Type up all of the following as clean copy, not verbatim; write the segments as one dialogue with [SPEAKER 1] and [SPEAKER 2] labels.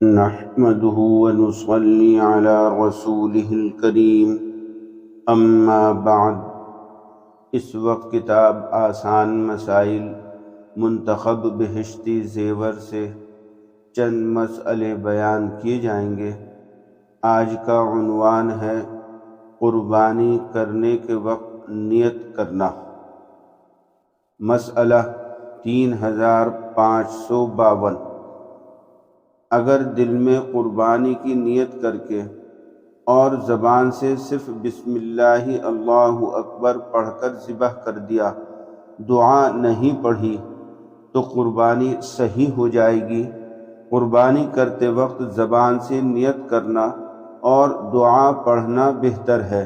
[SPEAKER 1] نحمده ونصلي على رسوله الكريم اما بعد۔ اس وقت کتاب آسان مسائل منتخب بہشتی زیور سے چند مسئلے بیان کیے جائیں گے۔ آج کا عنوان ہے قربانی کرنے کے وقت نیت کرنا۔ مسئلہ 3552۔ اگر دل میں قربانی کی نیت کر کے اور زبان سے صرف بسم اللہ اللہ اکبر پڑھ کر ذبح کر دیا، دعا نہیں پڑھی تو قربانی صحیح ہو جائے گی۔ قربانی کرتے وقت زبان سے نیت کرنا اور دعا پڑھنا بہتر ہے،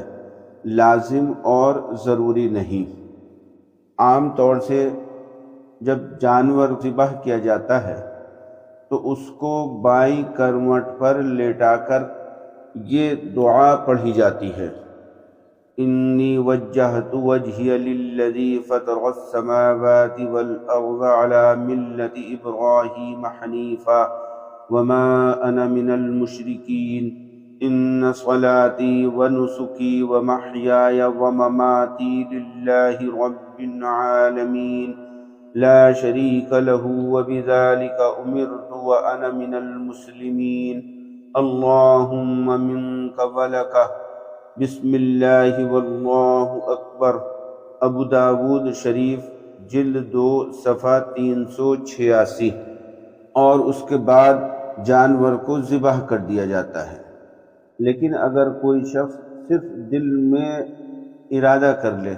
[SPEAKER 1] لازم اور ضروری نہیں۔ عام طور سے جب جانور ذبح کیا جاتا ہے تو اس کو بائیں کروٹ پر لیٹا کر یہ دعا پڑھی جاتی ہے: انی وجہت وجہی للذی فطر السماوات والارض علی ملت ابراہیم حنیفا وما انا من المشرکین ان صلاتی ونسکی ومحیای ومماتی للہ رب العالمین لا شریک له وبذلك امرت وانا من المسلمین اللہم منک ولک بسم اللہ واللہ اکبر۔ ابو داود شریف جلد 2 صفحہ 386۔ اور اس کے بعد جانور کو ذبح کر دیا جاتا ہے۔ لیکن اگر کوئی شخص صرف دل میں ارادہ کر لے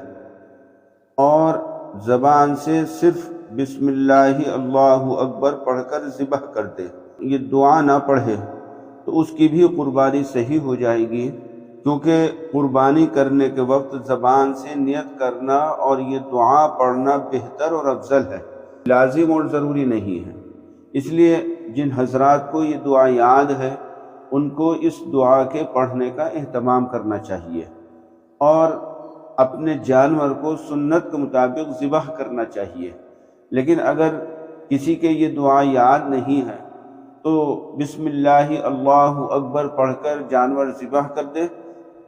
[SPEAKER 1] اور زبان سے صرف بسم اللہ اللہ اکبر پڑھ کر ذبح کر دے، یہ دعا نہ پڑھے، تو اس کی بھی قربانی صحیح ہو جائے گی، کیونکہ قربانی کرنے کے وقت زبان سے نیت کرنا اور یہ دعا پڑھنا بہتر اور افضل ہے، لازم اور ضروری نہیں ہے۔ اس لیے جن حضرات کو یہ دعا یاد ہے ان کو اس دعا کے پڑھنے کا اہتمام کرنا چاہیے اور اپنے جانور کو سنت کے مطابق ذبح کرنا چاہیے۔ لیکن اگر کسی کے یہ دعا یاد نہیں ہے تو بسم اللہ اللہ اکبر پڑھ کر جانور ذبح کر دے،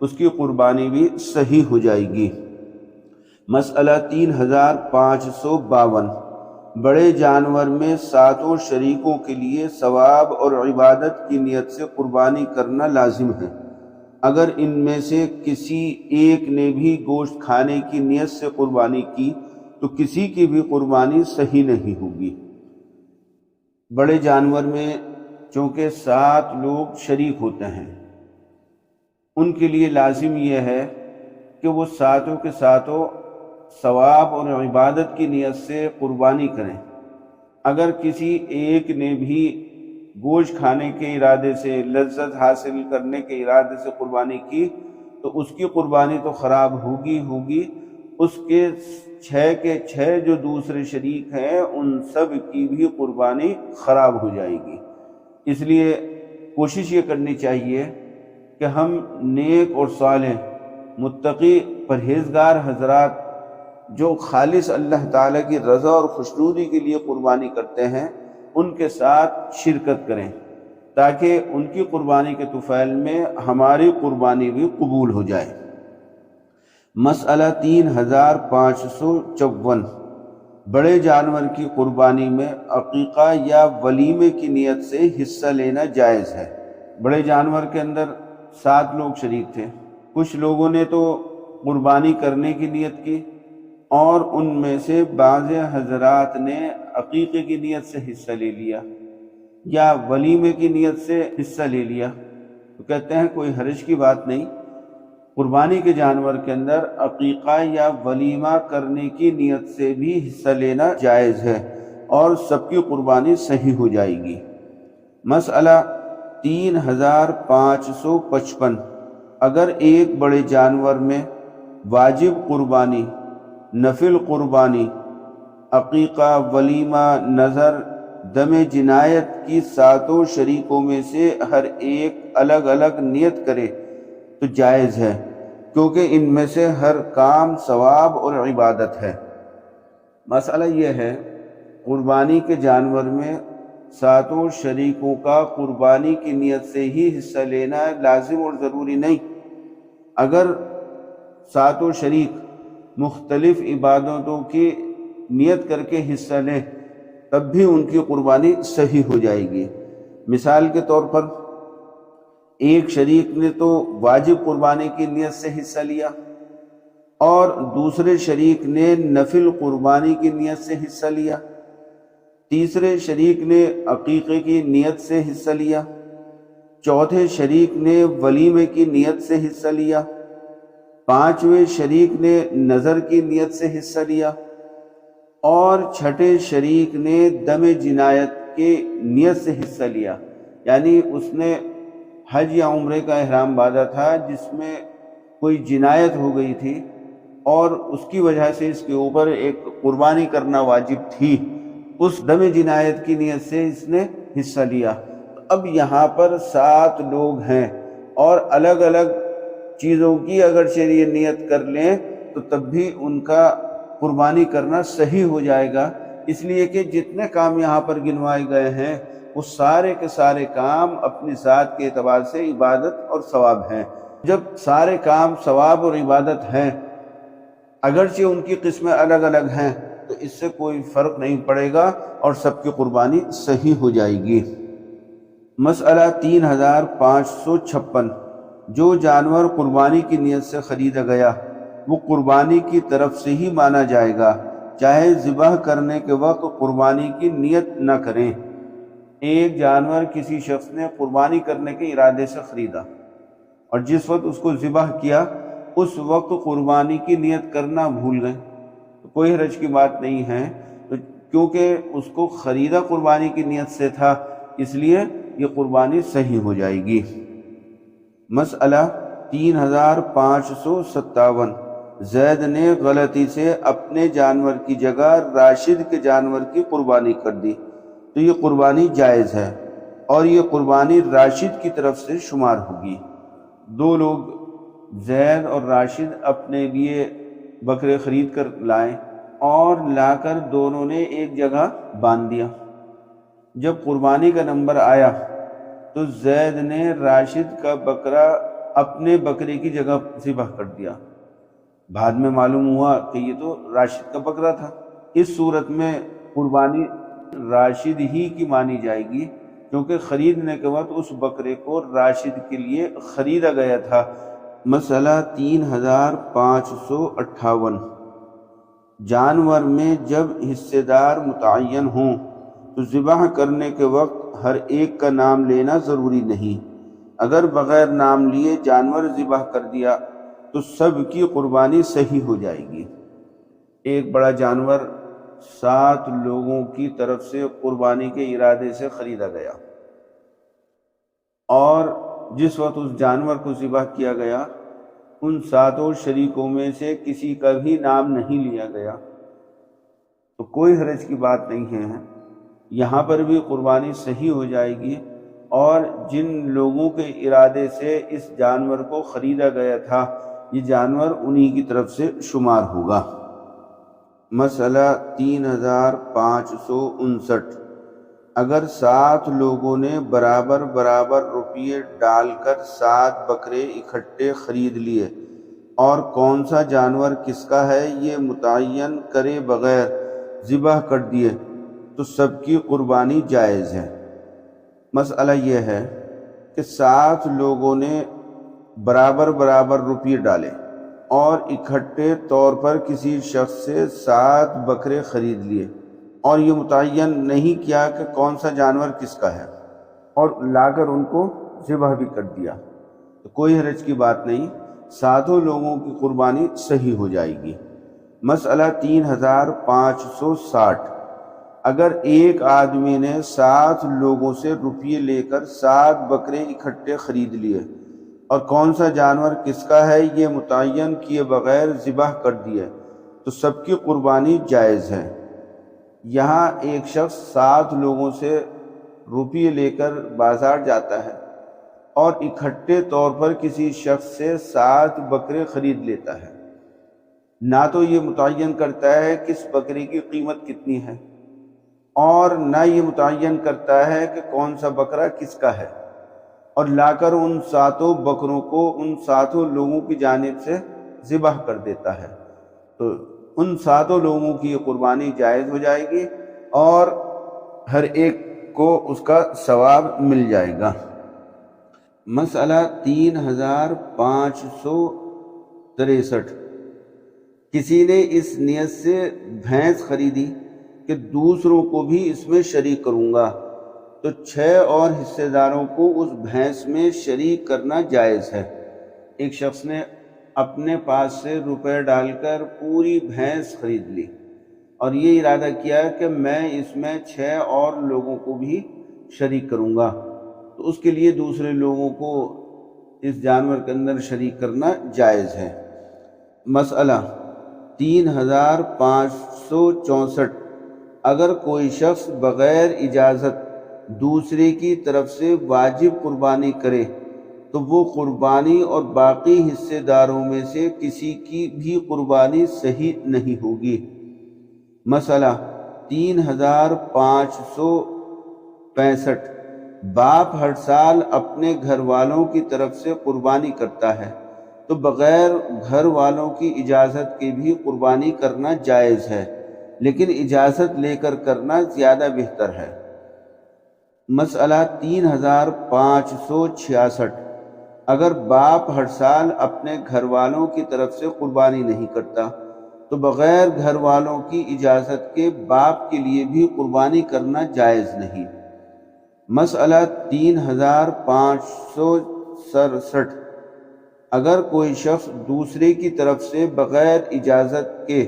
[SPEAKER 1] اس کی قربانی بھی صحیح ہو جائے گی۔ مسئلہ 3552۔ بڑے جانور میں 7 شریکوں کے لیے ثواب اور عبادت کی نیت سے قربانی کرنا لازم ہے۔ اگر ان میں سے کسی ایک نے بھی گوشت کھانے کی نیت سے قربانی کی تو کسی کی بھی قربانی صحیح نہیں ہوگی۔ بڑے جانور میں چونکہ 7 لوگ شریک ہوتے ہیں، ان کے لیے لازم یہ ہے کہ وہ 7 کے 7 ثواب اور عبادت کی نیت سے قربانی کریں۔ اگر کسی ایک نے بھی گوشت کھانے کے ارادے سے، لذت حاصل کرنے کے ارادے سے قربانی کی تو اس کی قربانی تو خراب ہوگی، اس کے 6 کے 6 جو دوسرے شریک ہیں ان سب کی بھی قربانی خراب ہو جائے گی۔ اس لیے کوشش یہ کرنی چاہیے کہ ہم نیک اور صالح متقی پرہیزگار حضرات جو خالص اللہ تعالیٰ کی رضا اور خوشنودی کے لیے قربانی کرتے ہیں ان کے ساتھ شرکت کریں، تاکہ ان کی قربانی کے طفیل میں ہماری قربانی بھی قبول ہو جائے۔ مسئلہ 3554۔ بڑے جانور کی قربانی میں عقیقہ یا ولیمے کی نیت سے حصہ لینا جائز ہے۔ بڑے جانور کے اندر 7 لوگ شریک تھے، کچھ لوگوں نے تو قربانی کرنے کی نیت کی اور ان میں سے بعض حضرات نے عقیقے کی نیت سے حصہ لے لیا یا ولیمے کی نیت سے حصہ لے لیا، تو کہتے ہیں کوئی حرج کی بات نہیں، قربانی کے جانور کے اندر عقیقہ یا ولیمہ کرنے کی نیت سے بھی حصہ لینا جائز ہے اور سب کی قربانی صحیح ہو جائے گی۔ مسئلہ 3555۔ اگر ایک بڑے جانور میں واجب قربانی، نفل قربانی، عقیقہ، ولیمہ، نذر، دم جنایت کی 7 شریکوں میں سے ہر ایک الگ الگ نیت کرے تو جائز ہے، کیونکہ ان میں سے ہر کام ثواب اور عبادت ہے۔ مسئلہ یہ ہے قربانی کے جانور میں ساتوں شریکوں کا قربانی کی نیت سے ہی حصہ لینا لازم اور ضروری نہیں۔ اگر ساتوں شریک مختلف عبادتوں کی نیت کر کے حصہ لیں تب بھی ان کی قربانی صحیح ہو جائے گی۔ مثال کے طور پر ایک شریک نے تو واجب قربانی کی نیت سے حصہ لیا اور دوسرے شریک نے نفل قربانی کی نیت سے حصہ لیا، تیسرے شریک نے عقیقے کی نیت سے حصہ لیا، چوتھے شریک نے ولیمے کی نیت سے حصہ لیا، پانچویں شریک نے نظر کی نیت سے حصہ لیا اور چھٹے شریک نے دم جنایت کی نیت سے حصہ لیا۔ یعنی اس نے حج یا عمرے کا احرام باندھا تھا جس میں کوئی جنایت ہو گئی تھی اور اس کی وجہ سے اس کے اوپر ایک قربانی کرنا واجب تھی، اس دم جنایت کی نیت سے اس نے حصہ لیا۔ اب یہاں پر 7 لوگ ہیں اور الگ الگ چیزوں کی اگر یہ نیت کر لیں تو تب بھی ان کا قربانی کرنا صحیح ہو جائے گا، اس لیے کہ جتنے کام یہاں پر گنوائے گئے ہیں وہ سارے کے سارے کام اپنی ذات کے اعتبار سے عبادت اور ثواب ہیں۔ جب سارے کام ثواب اور عبادت ہیں، اگرچہ ان کی قسمیں الگ الگ ہیں، تو اس سے کوئی فرق نہیں پڑے گا اور سب کی قربانی صحیح ہو جائے گی۔ مسئلہ 3556، جو جانور قربانی کی نیت سے خریدا گیا وہ قربانی کی طرف سے ہی مانا جائے گا، چاہے ذبح کرنے کے وقت قربانی کی نیت نہ کریں۔ ایک جانور کسی شخص نے قربانی کرنے کے ارادے سے خریدا اور جس وقت اس کو ذبح کیا اس وقت قربانی کی نیت کرنا بھول گئے تو کوئی حرج کی بات نہیں ہے، کیونکہ اس کو خریدا قربانی کی نیت سے تھا، اس لیے یہ قربانی صحیح ہو جائے گی۔ مسئلہ 3557، زید نے غلطی سے اپنے جانور کی جگہ راشد کے جانور کی قربانی کر دی تو یہ قربانی جائز ہے اور یہ قربانی راشد کی طرف سے شمار ہوگی۔ 2 لوگ زید اور راشد اپنے لیے بکرے خرید کر لائے اور لا کر دونوں نے ایک جگہ باندھ دیا۔ جب قربانی کا نمبر آیا تو زید نے راشد کا بکرا اپنے بکرے کی جگہ ذبح کر دیا، بعد میں معلوم ہوا کہ یہ تو راشد کا بکرا تھا۔ اس صورت میں قربانی راشد ہی کی مانی جائے گی، کیونکہ خریدنے کے وقت اس بکرے کو راشد کے لیے خریدا گیا تھا۔ مسئلہ 3558، جانور میں جب حصے دار متعین ہوں تو ذبح کرنے کے وقت ہر ایک کا نام لینا ضروری نہیں، اگر بغیر نام لیے جانور ذبح کر دیا تو سب کی قربانی صحیح ہو جائے گی۔ ایک بڑا جانور 7 لوگوں کی طرف سے قربانی کے ارادے سے خریدا گیا اور جس وقت اس جانور کو ذبح کیا گیا ان 7 شریکوں میں سے کسی کا بھی نام نہیں لیا گیا تو کوئی حرج کی بات نہیں ہے، یہاں پر بھی قربانی صحیح ہو جائے گی اور جن لوگوں کے ارادے سے اس جانور کو خریدا گیا تھا یہ جانور انہی کی طرف سے شمار ہوگا۔ مسئلہ 3559، اگر 7 لوگوں نے برابر برابر روپیے ڈال کر 7 بکرے اکٹھے خرید لیے اور کون سا جانور کس کا ہے یہ متعین کرے بغیر ذبح کر دیے تو سب کی قربانی جائز ہے۔ مسئلہ یہ ہے کہ 7 لوگوں نے برابر برابر روپیے ڈالے اور اکٹھے طور پر کسی شخص سے 7 بکرے خرید لیے اور یہ متعین نہیں کیا کہ کون سا جانور کس کا ہے اور لا کر ان کو ذبح بھی کر دیا تو کوئی حرج کی بات نہیں، 7 لوگوں کی قربانی صحیح ہو جائے گی۔ مسئلہ 3560، اگر ایک آدمی نے 7 لوگوں سے روپیے لے کر 7 بکرے اکٹھے خرید لیے اور کون سا جانور کس کا ہے یہ متعین کیے بغیر ذبح کر دیے تو سب کی قربانی جائز ہے۔ یہاں ایک شخص 7 لوگوں سے روپیے لے کر بازار جاتا ہے اور اکٹھے طور پر کسی شخص سے 7 بکرے خرید لیتا ہے، نہ تو یہ متعین کرتا ہے کس بکری کی قیمت کتنی ہے اور نہ یہ متعین کرتا ہے کہ کون سا بکرا کس کا ہے، اور لا کر ان 7 بکروں کو ان 7 لوگوں کی جانب سے ذبح کر دیتا ہے، تو ان 7 لوگوں کی یہ قربانی جائز ہو جائے گی اور ہر ایک کو اس کا ثواب مل جائے گا۔ مسئلہ 3563، کسی نے اس نیت سے بھینس خریدی کہ دوسروں کو بھی اس میں شریک کروں گا، تو 6 اور حصے داروں کو اس بھینس میں شریک کرنا جائز ہے۔ ایک شخص نے اپنے پاس سے روپے ڈال کر پوری بھینس خرید لی اور یہ ارادہ کیا کہ میں اس میں 6 اور لوگوں کو بھی شریک کروں گا، تو اس کے لیے دوسرے لوگوں کو اس جانور کے اندر شریک کرنا جائز ہے۔ مسئلہ 3564، اگر کوئی شخص بغیر اجازت دوسرے کی طرف سے واجب قربانی کرے تو وہ قربانی اور باقی حصے داروں میں سے کسی کی بھی قربانی صحیح نہیں ہوگی۔ مسئلہ 3565، باپ ہر سال اپنے گھر والوں کی طرف سے قربانی کرتا ہے تو بغیر گھر والوں کی اجازت کے بھی قربانی کرنا جائز ہے، لیکن اجازت لے کر کرنا زیادہ بہتر ہے۔ مسئلہ 3566، اگر باپ ہر سال اپنے گھر والوں کی طرف سے قربانی نہیں کرتا تو بغیر گھر والوں کی اجازت کے باپ کے لیے بھی قربانی کرنا جائز نہیں۔ مسئلہ 3567، اگر کوئی شخص دوسرے کی طرف سے بغیر اجازت کے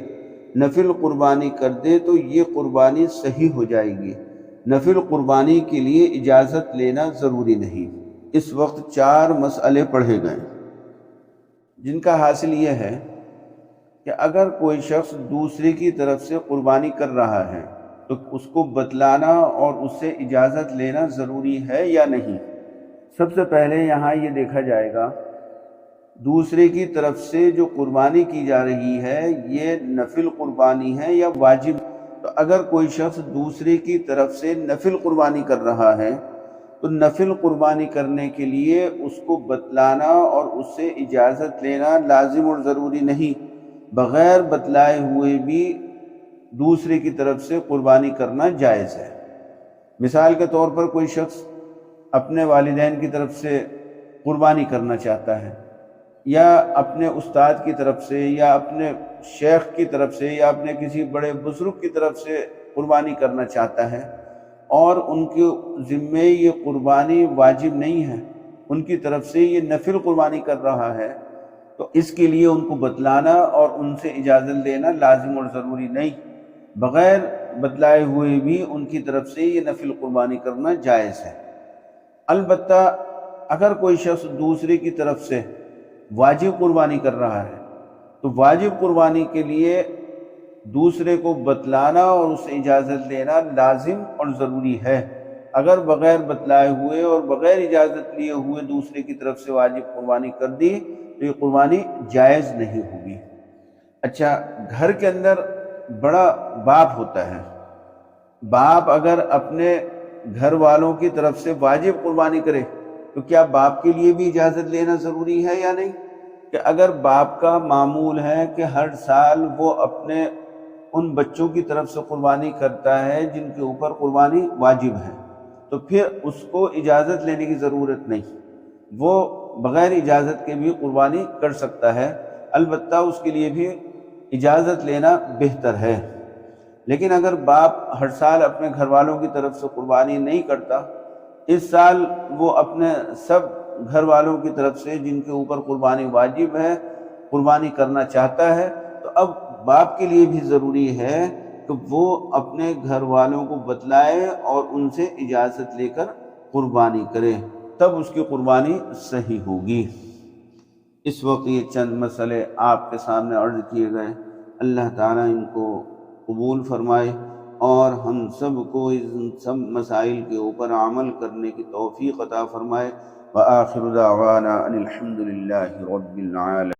[SPEAKER 1] نفل قربانی کر دے تو یہ قربانی صحیح ہو جائے گی، نفل قربانی کے لیے اجازت لینا ضروری نہیں۔ اس وقت 4 مسئلے پڑھے گئے جن کا حاصل یہ ہے کہ اگر کوئی شخص دوسرے کی طرف سے قربانی کر رہا ہے تو اس کو بتلانا اور اس سے اجازت لینا ضروری ہے یا نہیں۔ سب سے پہلے یہاں یہ دیکھا جائے گا دوسرے کی طرف سے جو قربانی کی جا رہی ہے یہ نفل قربانی ہے یا واجب۔ تو اگر کوئی شخص دوسرے کی طرف سے نفل قربانی کر رہا ہے تو نفل قربانی کرنے کے لیے اس کو بتلانا اور اس سے اجازت لینا لازم اور ضروری نہیں، بغیر بتلائے ہوئے بھی دوسرے کی طرف سے قربانی کرنا جائز ہے۔ مثال کے طور پر کوئی شخص اپنے والدین کی طرف سے قربانی کرنا چاہتا ہے، یا اپنے استاد کی طرف سے یا اپنے شیخ کی طرف سے یا اپنے کسی بڑے بزرگ کی طرف سے قربانی کرنا چاہتا ہے اور ان کے ذمے یہ قربانی واجب نہیں ہے، ان کی طرف سے یہ نفل قربانی کر رہا ہے، تو اس کے لیے ان کو بتلانا اور ان سے اجازت لینا لازم اور ضروری نہیں، بغیر بتلائے ہوئے بھی ان کی طرف سے یہ نفل قربانی کرنا جائز ہے۔ البتہ اگر کوئی شخص دوسرے کی طرف سے واجب قربانی کر رہا ہے تو واجب قربانی کے لیے دوسرے کو بتلانا اور اس سے اجازت لینا لازم اور ضروری ہے۔ اگر بغیر بتلائے ہوئے اور بغیر اجازت لیے ہوئے دوسرے کی طرف سے واجب قربانی کر دی تو یہ قربانی جائز نہیں ہوگی۔ اچھا، گھر کے اندر بڑا باپ ہوتا ہے، باپ اگر اپنے گھر والوں کی طرف سے واجب قربانی کرے تو کیا باپ کے لیے بھی اجازت لینا ضروری ہے یا نہیں؟ کہ اگر باپ کا معمول ہے کہ ہر سال وہ اپنے ان بچوں کی طرف سے قربانی کرتا ہے جن کے اوپر قربانی واجب ہے، تو پھر اس کو اجازت لینے کی ضرورت نہیں، وہ بغیر اجازت کے بھی قربانی کر سکتا ہے، البتہ اس کے لیے بھی اجازت لینا بہتر ہے۔ لیکن اگر باپ ہر سال اپنے گھر والوں کی طرف سے قربانی نہیں کرتا، اس سال وہ اپنے سب گھر والوں کی طرف سے جن کے اوپر قربانی واجب ہے قربانی کرنا چاہتا ہے، تو اب باپ کے لیے بھی ضروری ہے کہ وہ اپنے گھر والوں کو بتلائے اور ان سے اجازت لے کر قربانی کرے، تب اس کی قربانی صحیح ہوگی۔ اس وقت یہ چند مسئلے آپ کے سامنے عرض کیے گئے، اللہ تعالیٰ ان کو قبول فرمائے اور ہم سب کو ان سب مسائل کے اوپر عمل کرنے کی توفیق عطا فرمائے۔ وآخر دعوانا ان الحمد للہ رب العالمین۔